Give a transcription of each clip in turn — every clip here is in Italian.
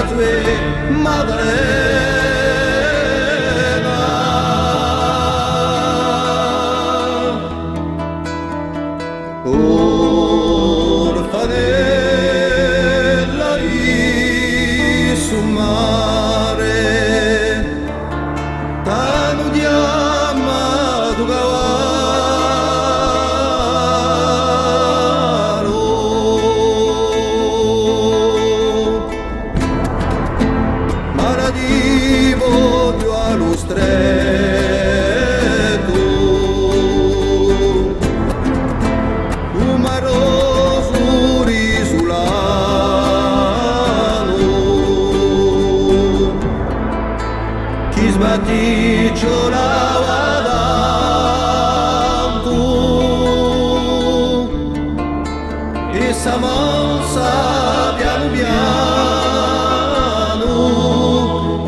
Padre, Maddalena, orfanella lì sul mare, t'hanno chiamato Cavaro, ma la di voglio allo stretto, umaroso risulano, chi sbatticciolava tanto e s'avanza piano piano,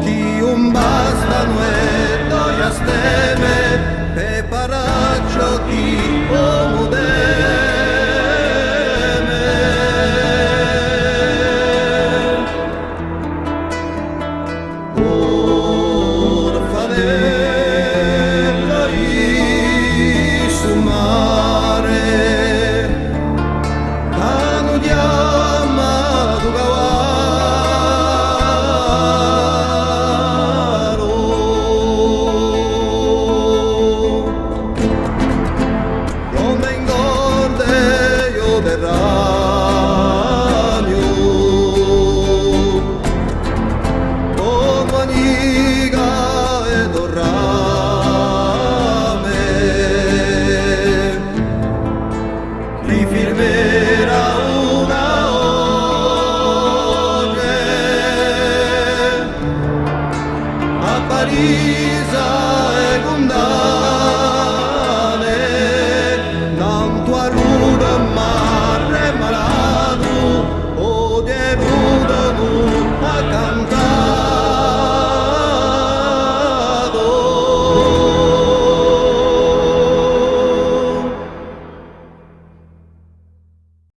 chi un bastano e dai a steme per paraccio chi uomo deme. Orfanella lì sul mare, t'hanno chiamato Cavaro, non mi ingorde io del ragno, con manica e dorame, li firmerà una oggi a Parigi